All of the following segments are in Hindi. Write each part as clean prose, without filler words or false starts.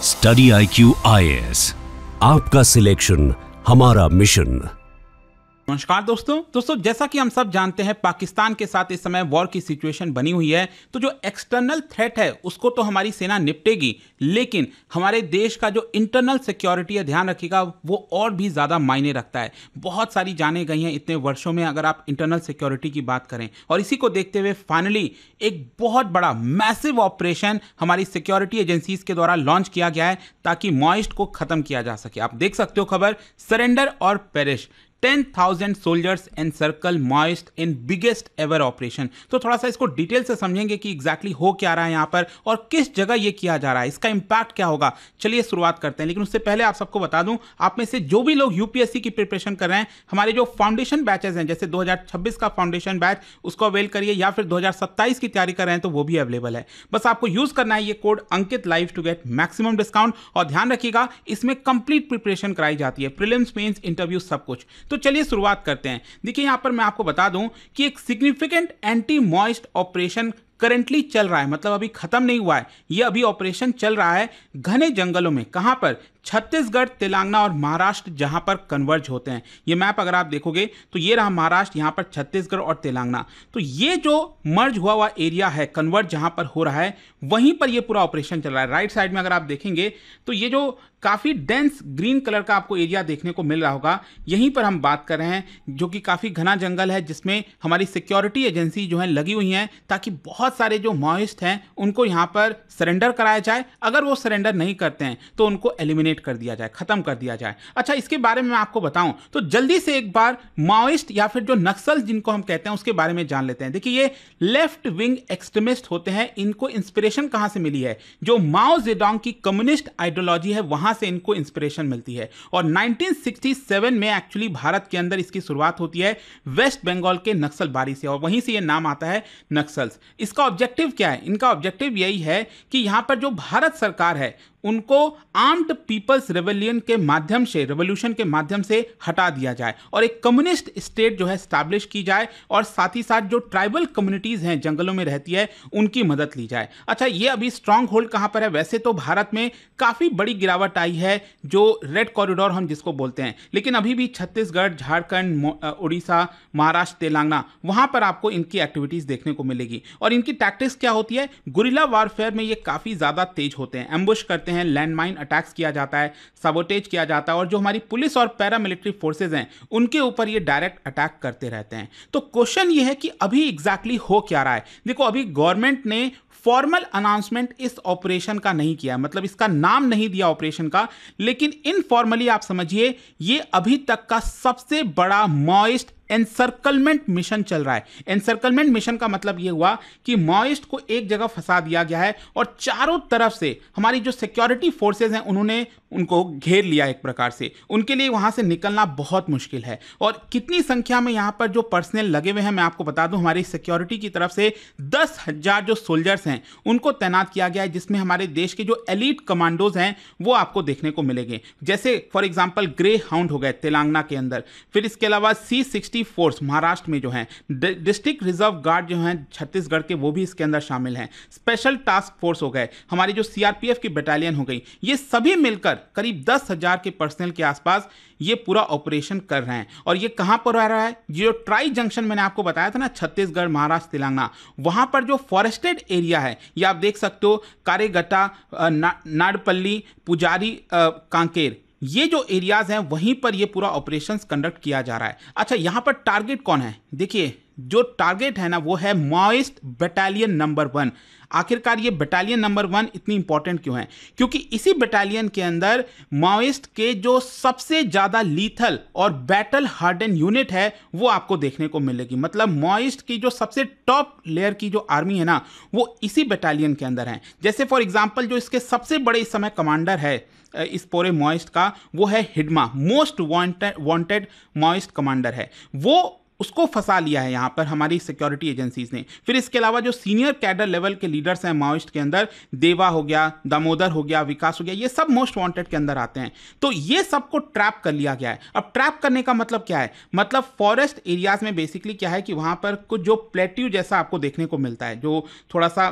स्टडी IQ IAS, आपका सिलेक्शन हमारा मिशन। नमस्कार दोस्तों जैसा कि हम सब जानते हैं पाकिस्तान के साथ इस समय वॉर की सिचुएशन बनी हुई है। तो जो एक्सटर्नल थ्रेट है उसको तो हमारी सेना निपटेगी, लेकिन हमारे देश का जो इंटरनल सिक्योरिटी है, ध्यान रखिएगा, वो और भी ज़्यादा मायने रखता है। बहुत सारी जाने गई हैं इतने वर्षों में अगर आप इंटरनल सिक्योरिटी की बात करें, और इसी को देखते हुए फाइनली एक बहुत बड़ा मैसिव ऑपरेशन हमारी सिक्योरिटी एजेंसीज के द्वारा लॉन्च किया गया है ताकि मॉइस्ट को खत्म किया जा सके। आप देख सकते हो खबर, सरेंडर और पेरिश, 10,000 सोल्जर्स एनसर्कल मॉइस्ट इन बिगेस्ट एवर ऑपरेशन। तो थोड़ा सा इसको डिटेल से समझेंगे कि एग्जैक्टली हो क्या रहा है यहाँ पर और किस जगह ये किया जा रहा है, इसका इंपैक्ट क्या होगा। चलिए शुरुआत करते हैं, लेकिन उससे पहले आप सबको बता दूं, आप में से जो भी लोग यूपीएससी की प्रिपरेशन कर रहे हैं, हमारे जो फाउंडेशन बैचेस हैं, जैसे 2026 का फाउंडेशन बैच, उसको अवेल करिए, या फिर 2027 की तैयारी कर रहे हैं तो वो भी अवेलेबल है। बस आपको यूज करना है ये code Ankit live to get maximum discount. और ध्यान रखिएगा, इसमें कंप्लीट प्रिपरेशन कराई जाती है, प्रीलिम्स, मेंस, इंटरव्यू, सब कुछ। तो चलिए शुरुआत करते हैं। देखिए यहां पर मैं आपको बता दूं कि एक significant anti moist operation currently चल रहा है, मतलब अभी खत्म नहीं हुआ है, ये अभी ऑपरेशन चल रहा है घने जंगलों में। कहां पर? छत्तीसगढ़, तेलंगाना और महाराष्ट्र, जहां पर कन्वर्ज होते हैं। ये मैप अगर आप देखोगे तो ये रहा महाराष्ट्र, यहां पर छत्तीसगढ़ और तेलंगाना। तो ये जो मर्ज हुआ एरिया है, कन्वर्ज जहां पर हो रहा है, वहीं पर ये पूरा ऑपरेशन चल रहा है। राइट साइड में अगर आप देखेंगे तो ये जो काफी डेंस ग्रीन कलर का आपको एरिया देखने को मिल रहा होगा, यहीं पर हम बात कर रहे हैं, जो कि काफी घना जंगल है, जिसमें हमारी सिक्योरिटी एजेंसी जो है लगी हुई हैं ताकि बहुत सारे जो मॉइस्ट हैं उनको यहां पर सरेंडर कराया जाए। अगर वो सरेंडर नहीं करते हैं तो उनको एलिमिनेट कर दिया जाए, खत्म कर दिया जाए। अच्छा, इसके बारे में मैं आपको बताऊं तो जल्दी से एक बार माओइस्ट या फिर जो नक्सल जिनको हम कहते हैं उसके बारे में जान लेते हैं। देखिए ये लेफ्ट विंग एक्सट्रीमिस्ट होते हैं। इनको इंस्पिरेशन कहां से मिली है? जो माओ जेडोंग की कम्युनिस्ट आइडियोलॉजी है, वहां से इनको इंस्पिरेशन मिलती है। और 1967 में एक्चुअली भारत के अंदर इसकी शुरुआत होती है वेस्ट बंगाल के नक्सलबारी से, और वहीं से ये नाम आता है नक्सल्स। इसका ऑब्जेक्टिव क्या है? इनका ऑब्जेक्टिव यही है कि यहां पर जो भारत सरकार है उनको आर्म्ड पीपल्स रेवोल्यूशन के माध्यम से हटा दिया जाए और एक कम्युनिस्ट स्टेट जो है स्टैब्लिश की जाए, और साथ ही साथ जो ट्राइबल कम्युनिटीज हैं जंगलों में रहती है उनकी मदद ली जाए। अच्छा, ये अभी स्ट्रांग होल्ड कहां पर है? वैसे तो भारत में काफी बड़ी गिरावट आई है, जो रेड कॉरिडोर हम जिसको बोलते हैं, लेकिन अभी भी छत्तीसगढ़, झारखंड, उड़ीसा, महाराष्ट्र, तेलंगाना, वहां पर आपको इनकी एक्टिविटीज देखने को मिलेगी। और इनकी टैक्टिक्स क्या होती है? गुरिल्ला वारफेयर में ये काफी ज्यादा तेज होते हैं, एम्बुश करते हैं, लैंडमाइन अटैक्स किया जाता है, सबोटेज किया जाता है, और जो हमारी पुलिस और पैरामिलिट्री फोर्सेज हैं उनके ऊपर ये डायरेक्ट अटैक करते रहते हैं। तो क्वेश्चन ये है कि अभी एग्जैक्टली हो क्या रहा है? देखो, अभी गवर्नमेंट ने फॉर्मल अनाउंसमेंट इस ऑपरेशन का नहीं किया, मतलब इसका नाम नहीं दिया ऑपरेशन का, लेकिन इनफॉर्मली आप समझिए ये अभी तक का सबसे बड़ा मॉइस्ट एनसर्कलमेंट मिशन चल रहा है। एनसर्कलमेंट मिशन का मतलब यह हुआ कि मॉइस्ट को एक जगह फंसा दिया गया है और चारों तरफ से हमारी जो सिक्योरिटी फोर्सेज हैं उन्होंने उनको घेर लिया एक प्रकार से। उनके लिए वहां से निकलना बहुत मुश्किल है। और कितनी संख्या में यहां पर जो पर्सनल लगे हुए हैं मैं आपको बता दूं, हमारी सिक्योरिटी की तरफ से 10,000 जो सोल्जर्स हैं उनको तैनात किया गया है, जिसमें हमारे देश के जो एलीट कमांडोज हैं वो आपको देखने को मिलेंगे। जैसे फॉर एग्जाम्पल ग्रे हाउंड हो गए तेलंगाना के अंदर, फिर इसके अलावा C-60 फोर्स महाराष्ट्र में जो है, डिस्ट्रिक्ट रिजर्व गार्ड जो हैं छत्तीसगढ़ के, वो भी इसके अंदर शामिल हैं, स्पेशल टास्क फोर्स हो गए, हमारी जो CRPF की बटालियन हो गई, ये सभी मिलकर करीब 10,000 के पर्सनल के आसपास ये पूरा ऑपरेशन कर रहे हैं। और ये कहां पर रह रहा है? जो ट्राई जंक्शन मैंने आपको बताया था ना, छत्तीसगढ़, महाराष्ट्र, तेलंगाना, वहां पर जो फॉरेस्टेड एरिया है, ये आप देख सकते हो, कारेगट्टा, नाडपल्ली, पुजारी, कांकेर, ये जो एरियाज हैं वहीं पर ये पूरा ऑपरेशंस कंडक्ट किया जा रहा है। अच्छा, यहां पर टारगेट कौन है? देखिए जो टारगेट है ना वो है माओइस्ट बटालियन नंबर 1। आखिरकार ये बटालियन नंबर 1 इतनी इंपॉर्टेंट क्यों है? क्योंकि इसी बटालियन के अंदर माओइस्ट के जो सबसे ज्यादा लीथल और बैटल हार्डन यूनिट है वो आपको देखने को मिलेगी। मतलब माओइस्ट की जो सबसे टॉप लेयर की जो आर्मी है ना वो इसी बटालियन के अंदर है। जैसे फॉर एग्जाम्पल जो इसके सबसे बड़े इस समय कमांडर है इस पूरे माओइस्ट का, वो है Hidma, most wanted Maoist commander है, वो उसको फंसा लिया है यहाँ पर हमारी सिक्योरिटी एजेंसीज ने। फिर इसके अलावा जो सीनियर कैडर लेवल के लीडर्स हैं माओइस्ट के अंदर, देवा हो गया, दामोदर हो गया, विकास हो गया, ये सब मोस्ट वांटेड के अंदर आते हैं। तो ये सबको ट्रैप कर लिया गया है। अब ट्रैप करने का मतलब क्या है? मतलब फॉरेस्ट एरियाज में बेसिकली क्या है कि वहां पर कुछ जो प्लेट्यू जैसा आपको देखने को मिलता है, जो थोड़ा सा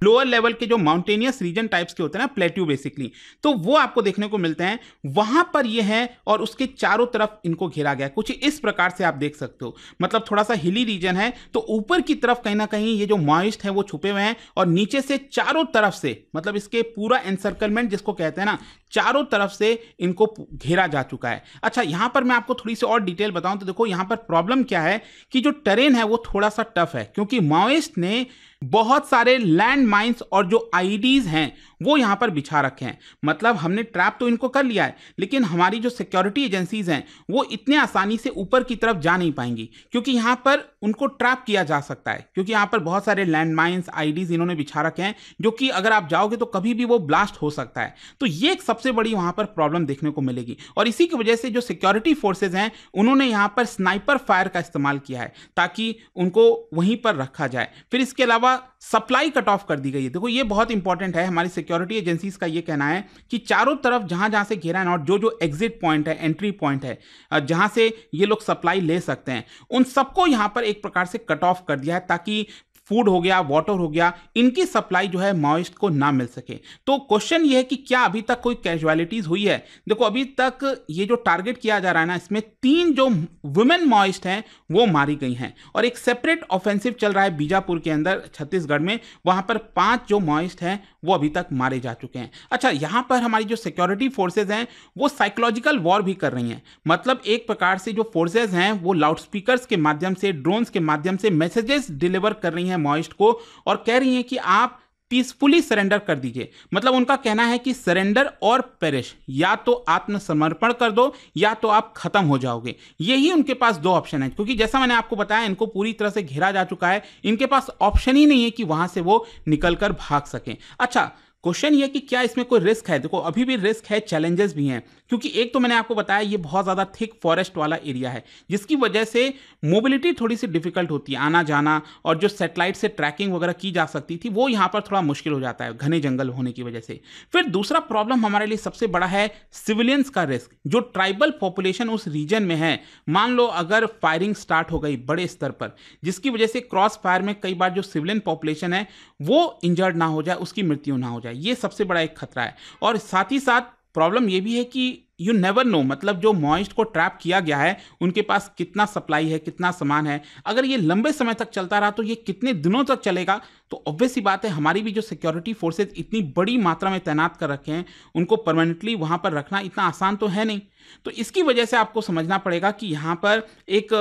लोअर लेवल के जो माउंटेनियस रीजन टाइप्स के होते हैं ना, प्लेट्यू बेसिकली, तो वो आपको देखने को मिलते हैं, वहां पर ये है और उसके चारों तरफ इनको घेरा गया है। कुछ इस प्रकार से आप देख सकते हो, मतलब थोड़ा सा हिली रीजन है, तो ऊपर की तरफ कहीं ना कहीं ये जो मॉइस्ट है वो छुपे हुए हैं और नीचे से चारों तरफ से, मतलब इसके पूरा एनसर्कलमेंट जिसको कहते हैं ना, चारों तरफ से इनको घेरा जा चुका है। अच्छा, यहां पर मैं आपको थोड़ी सी और डिटेल बताऊं तो देखो यहां पर प्रॉब्लम क्या है कि जो टेरेन है वो थोड़ा सा टफ है, क्योंकि माओइस्ट ने बहुत सारे लैंड माइंस और जो आईडीज हैं वो यहां पर बिछा रखे हैं। मतलब हमने ट्रैप तो इनको कर लिया है, लेकिन हमारी जो सिक्योरिटी एजेंसीज हैं वो इतने आसानी से ऊपर की तरफ जा नहीं पाएंगी, क्योंकि यहां पर उनको ट्रैप किया जा सकता है, क्योंकि यहां पर बहुत सारे लैंड माइंस आईडीज इन्होंने बिछा रखे हैं, जो कि अगर आप जाओगे तो कभी भी वो ब्लास्ट हो सकता है। तो ये एक सबसे बड़ी वहां पर प्रॉब्लम देखने को मिलेगी, और इसी की वजह से जो सिक्योरिटी फोर्सेज हैं उन्होंने यहां पर स्नाइपर फायर का इस्तेमाल किया है ताकि उनको वहीं पर रखा जाए। फिर इसके अलावा सप्लाई कट ऑफ कर दी गई है। देखो ये बहुत इंपॉर्टेंट है, हमारी सिक्योरिटी एजेंसीज का ये कहना है कि चारों तरफ जहां जहां से घेरा है और जो जो एग्जिट पॉइंट है, एंट्री पॉइंट है, जहां से ये लोग सप्लाई ले सकते हैं, उन सबको यहां पर एक प्रकार से कट ऑफ कर दिया है ताकि फूड हो गया, वाटर हो गया, इनकी सप्लाई जो है माओइस्ट को ना मिल सके। तो क्वेश्चन ये है कि क्या अभी तक कोई कैजुअलिटीज हुई है? देखो अभी तक ये जो टारगेट किया जा रहा है ना, इसमें 3 जो वुमेन माओइस्ट हैं वो मारी गई हैं, और एक सेपरेट ऑफेंसिव चल रहा है बीजापुर के अंदर छत्तीसगढ़ में, वहां पर 5 जो माओइस्ट हैं वो अभी तक मारे जा चुके हैं। अच्छा, यहां पर हमारी जो सिक्योरिटी फोर्सेज हैं वो साइकोलॉजिकल वॉर भी कर रही हैं। मतलब एक प्रकार से जो फोर्सेज हैं वो लाउडस्पीकर्स के माध्यम से, ड्रोन्स के माध्यम से मैसेजेस डिलीवर कर रही हैं माओइस्ट को, और कह रही हैं कि आप पीसफुली सरेंडर कर दीजिए। मतलब उनका कहना है कि सरेंडर और पेरिश, या तो आत्मसमर्पण कर दो या तो आप खत्म हो जाओगे। यही उनके पास 2 ऑप्शन है, क्योंकि जैसा मैंने आपको बताया इनको पूरी तरह से घेरा जा चुका है, इनके पास ऑप्शन ही नहीं है कि वहां से वो निकलकर भाग सकें। अच्छा, क्वेश्चन ये कि क्या इसमें कोई रिस्क है? देखो अभी भी रिस्क है, चैलेंजेस भी हैं, क्योंकि एक तो मैंने आपको बताया ये बहुत ज़्यादा थिक फॉरेस्ट वाला एरिया है, जिसकी वजह से मोबिलिटी थोड़ी सी डिफिकल्ट होती है, आना जाना, और जो सैटेलाइट से ट्रैकिंग वगैरह की जा सकती थी वो यहाँ पर थोड़ा मुश्किल हो जाता है घने जंगल होने की वजह से। फिर दूसरा प्रॉब्लम हमारे लिए सबसे बड़ा है सिविलियंस का रिस्क। जो ट्राइबल पॉपुलेशन उस रीजन में है, मान लो अगर फायरिंग स्टार्ट हो गई बड़े स्तर पर, जिसकी वजह से क्रॉस फायर में कई बार जो सिविलियन पॉपुलेशन है वो इंजर्ड ना हो जाए, उसकी मृत्यु ना हो जाए, ये सबसे बड़ा एक खतरा है। और साथ ही साथ प्रॉब्लम ये भी है कि यू नेवर नो, मतलब जो माओइस्ट को ट्रैप किया गया है उनके पास कितना सप्लाई है, कितना सामान है। अगर ये लंबे समय तक चलता रहा तो ये कितने दिनों तक चलेगा, तो ऑब्वियस सी बात है हमारी भी जो सिक्योरिटी फोर्सेज इतनी बड़ी मात्रा में तैनात कर रखे हैं, उनको परमानेंटली वहां पर रखना इतना आसान तो है नहीं। तो इसकी वजह से आपको समझना पड़ेगा कि यहां पर एक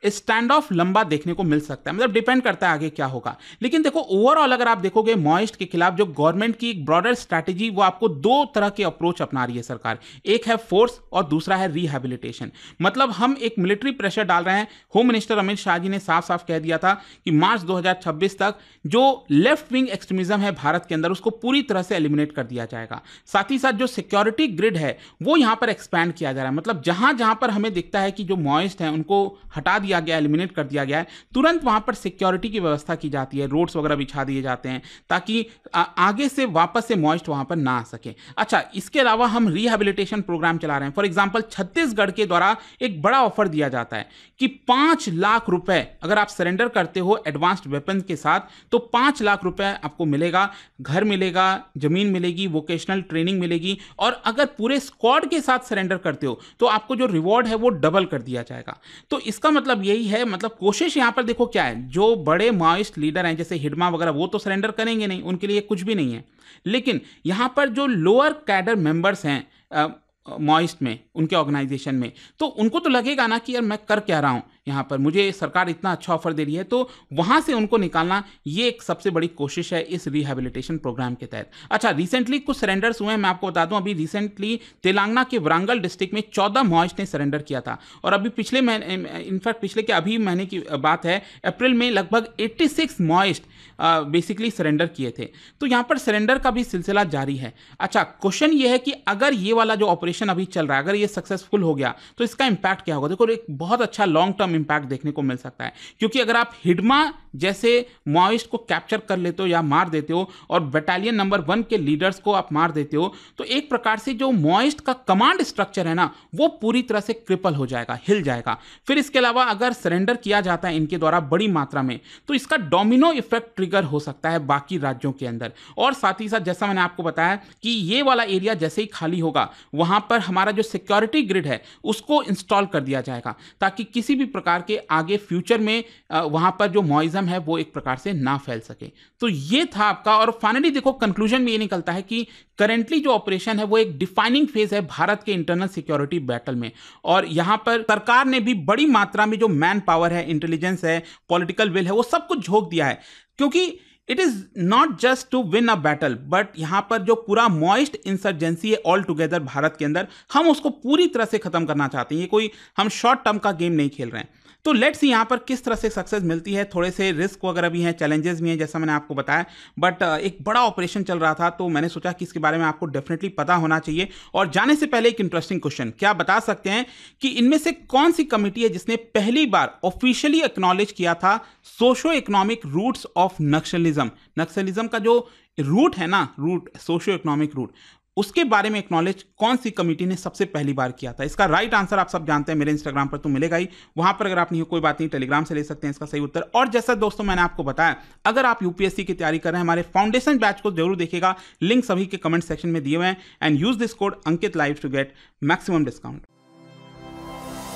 स्टैंड ऑफ लंबा देखने को मिल सकता है, मतलब डिपेंड करता है आगे क्या होगा। लेकिन देखो ओवरऑल अगर आप देखोगे माओइस्ट के खिलाफ जो गवर्नमेंट की एक ब्रॉडर स्ट्रैटेजी, वो आपको 2 तरह के अप्रोच अपना रही है सरकार। एक है फोर्स और दूसरा है रिहैबिलिटेशन। मतलब हम एक मिलिट्री प्रेशर डाल रहे हैं। होम मिनिस्टर अमित शाह जी ने साफ साफ कह दिया था कि मार्च 2026 तक जो लेफ्ट विंग एक्सट्रीमिज्म है भारत के अंदर उसको पूरी तरह से एलिमिनेट कर दिया जाएगा। साथ ही साथ जो सिक्योरिटी ग्रिड है वो यहां पर एक्सपैंड किया जा रहा है। मतलब जहां जहां पर हमें दिखता है कि जो माओइस्ट हैं उनको हटा दिया गया, एलिमिनेट कर दिया गया है, तुरंत वहां पर सिक्योरिटी की व्यवस्था की जाती है, रोड्स वगैरह बिछा दिए जाते हैं ताकि आगे से वापस से माओइस्ट वहां पर ना आ सके। अच्छा, इसके अलावा हम रिहैबिलिटेशन प्रोग्राम चला रहे हैं। फॉर एग्जांपल छत्तीसगढ़ के द्वारा एक बड़ा ऑफर दिया जाता है कि 5 लाख रुपए अगर आप सरेंडर करते हो एडवांस्ड वेपन के साथ, तो 5 लाख रुपए आपको मिलेगा, घर मिलेगा, जमीन मिलेगी, वोकेशनल ट्रेनिंग मिलेगी, और अगर पूरे स्क्वाड के साथ सरेंडर करते हो तो आपको जो रिवॉर्ड है वो डबल कर दिया जाएगा। तो इसका मतलब यही है, मतलब कोशिश यहां पर देखो क्या है, जो बड़े माओइस्ट लीडर हैं जैसे हिडमा वगैरह वो तो सरेंडर करेंगे नहीं, उनके लिए कुछ भी नहीं है। लेकिन यहां पर जो लोअर कैडर मेंबर्स हैं माओइस्ट में, उनके ऑर्गेनाइजेशन में, तो उनको तो लगेगा ना कि यार मैं कर क्या रहा हूं यहाँ पर, मुझे सरकार इतना अच्छा ऑफर दे रही है, तो वहां से उनको निकालना ये एक सबसे बड़ी कोशिश है इस रिहैबिलिटेशन प्रोग्राम के तहत। अच्छा, रिसेंटली कुछ सरेंडर्स हुए हैं, मैं आपको बता दूं, अभी रिसेंटली तेलंगाना के वरंगल डिस्ट्रिक्ट में 14 माओइस्ट ने सरेंडर किया था, और अभी पिछले महीने, इनफैक्ट पिछले के अभी महीने की बात है, अप्रैल में लगभग 86 माओइस्ट बेसिकली सरेंडर किए थे। तो यहाँ पर सरेंडर का भी सिलसिला जारी है। अच्छा, क्वेश्चन ये है कि अगर ये वाला जो ऑपरेशन अभी चल रहा है अगर ये सक्सेसफुल हो गया तो इसका इंपैक्ट क्या होगा? देखो, एक बहुत अच्छा लॉन्ग टर्म इम्पैक्ट देखने को मिल सकता है, क्योंकि अगर आप हिडमा जैसे माओइस्ट को कैप्चर कर लेते हो या मार देते हो और बटालियन नंबर 1 के लीडर्स को आप मार देते हो, तो एक प्रकार से जो माओइस्ट का कमांड स्ट्रक्चर है ना, वो पूरी तरह से क्रिपल हो जाएगा, हिल जाएगा। फिर इसके अलावा अगर सरेंडर किया जाता है इनके द्वारा बड़ी मात्रा में, तो इसका डोमिनो इफेक्ट ट्रिगर हो सकता है बाकी राज्यों के अंदर। और साथ ही साथ जैसा मैंने आपको बताया कि ये वाला एरिया जैसे ही खाली होगा, वहां पर हमारा जो सिक्योरिटी ग्रिड है उसको इंस्टॉल कर दिया जाएगा, ताकि किसी भी प्रकार के आगे फ्यूचर में वहां पर जो मॉइज्म है वो एक प्रकार से ना फैल सके। तो ये था आपका, और फाइनली देखो कंक्लूजन में ये निकलता है कि करेंटली जो ऑपरेशन है वो एक डिफाइनिंग फेज है भारत के इंटरनल सिक्योरिटी बैटल में, और यहां पर सरकार ने भी बड़ी मात्रा में जो मैन पावर है, इंटेलिजेंस है, पॉलिटिकल विल है, वो सब कुछ झोंक दिया है, क्योंकि it is not just to win a battle, but यहां पर जो पूरा मॉइस्ट इंसर्जेंसी है ऑल टुगेदर भारत के अंदर, हम उसको पूरी तरह से खत्म करना चाहते हैं। ये कोई हम शॉर्ट टर्म का गेम नहीं खेल रहे हैं। तो लेट्स सी यहाँ पर किस तरह से सक्सेस मिलती है। थोड़े से रिस्क वगैरह भी हैं, चैलेंजेस भी हैं, जैसा मैंने आपको बताया, बट एक बड़ा ऑपरेशन चल रहा था, तो मैंने सोचा कि इसके बारे में आपको डेफिनेटली पता होना चाहिए। और जाने से पहले एक इंटरेस्टिंग क्वेश्चन, क्या आप बता सकते हैं कि इनमें से कौन सी कमिटी है जिसने पहली बार ऑफिशियली एक्नॉलेज किया था socio economic roots of Naxalism? Naxalism का जो रूट है ना, रूट सोशो इकोनॉमिक रूट, उसके बारे में एक्नॉलेज कौन सी कमिटी ने सबसे पहली बार किया था? इसका राइट आंसर आप सब जानते हैं, मेरे इंस्टाग्राम पर तो मिलेगा ही, वहां पर अगर आप नहीं हो कोई बात नहीं, टेलीग्राम से ले सकते हैं इसका सही उत्तर। और जैसा दोस्तों मैंने आपको बताया, अगर आप यूपीएससी की तैयारी कर रहे हैं, हमारे फाउंडेशन बैच को जरूर देखिएगा, लिंक सभी के कमेंट सेक्शन में दिए हुए हैं, and use this code Ankit live to get maximum discount.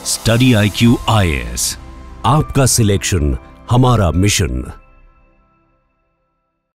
Study IQ IAS, आपका सिलेक्शन हमारा मिशन।